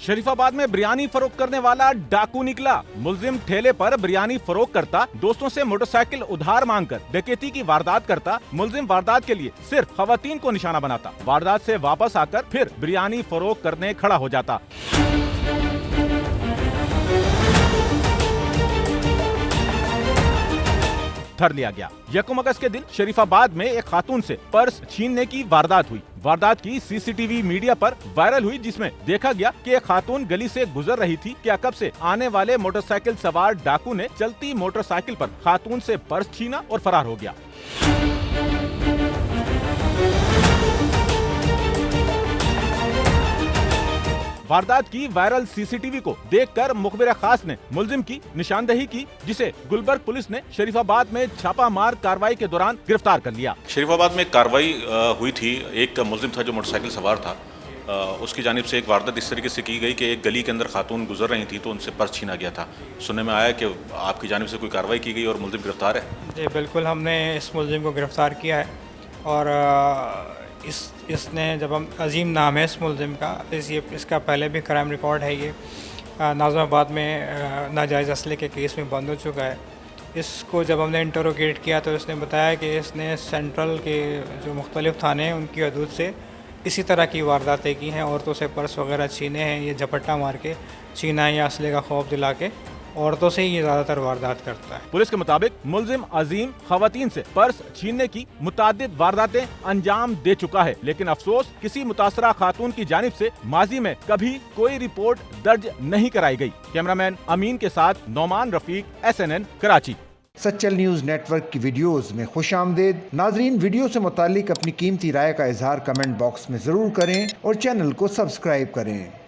शरीफाबाद में बिरयानी फरोख्त करने वाला डाकू निकला। मुलजिम ठेले पर बिरयानी फरोख्त करता, दोस्तों से मोटरसाइकिल उधार मांगकर डकैती की वारदात करता। मुलजिम वारदात के लिए सिर्फ खवातीन को निशाना बनाता, वारदात से वापस आकर फिर बिरयानी फरोख्त करने खड़ा हो जाता। धर लिया गया। 1 अगस्त के दिन शरीफाबाद में एक खातून से पर्स छीनने की वारदात हुई। वारदात की सीसीटीवी मीडिया पर वायरल हुई, जिसमें देखा गया कि एक खातून गली से गुजर रही थी कि अकब से आने वाले मोटरसाइकिल सवार डाकू ने चलती मोटरसाइकिल पर खातून से पर्स छीना और फरार हो गया। वारदात की वायरल सीसीटीवी को देखकर मुखबिर खास ने मुलजिम की निशानदेही की, जिसे गुलबर्ग पुलिस ने शरीफाबाद में छापामार कार्रवाई के दौरान गिरफ्तार कर लिया। शरीफाबाद में कार्रवाई हुई थी। एक मुलजिम था जो मोटरसाइकिल सवार था, उसकी जानिब से एक वारदात इस तरीके से की गई कि एक गली के अंदर खातून गुजर रही थी तो उनसे पर्स छीना गया था। सुनने में आया कि आपकी जानिब से कोई कार्रवाई की गई और मुलजिम गिरफ्तार है। जी बिल्कुल, हमने इस मुलजिम को गिरफ़्तार किया है और इसने जब हम अजीम नाम है इस मुलजिम का, इसका पहले भी क्राइम रिकॉर्ड है। ये नाज़िमाबाद में नाजायज़ असले के केस में बंद हो चुका है। इसको जब हमने इंटरोगेट किया तो इसने बताया कि इसने सेंट्रल के जो मुख्तलिफ थाने हैं उनकी हदूद से इसी तरह की वारदातें की हैं। औरतों से पर्स वगैरह छीने हैं, ये झपट्टा मार के छीना है या असले का खौफ दिला के औरतों से ही ये ज्यादातर वारदात करता है। पुलिस के मुताबिक मुलजिम अजीम खवातीन से पर्स छीनने की मुतादिद वारदातें अंजाम दे चुका है, लेकिन अफसोस किसी मुतासरा खातून की जानिब से माजी में कभी कोई रिपोर्ट दर्ज नहीं कराई गई। कैमरामैन अमीन के साथ Nauman Rafiq, SNN Karachi. Sachal news network की वीडियोस में खुशामदीद। नाजरीन, वीडियो से मुतालिक अपनी कीमती राय का इजहार कमेंट बॉक्स में ज़रूर करें और चैनल को सब्सक्राइब करें।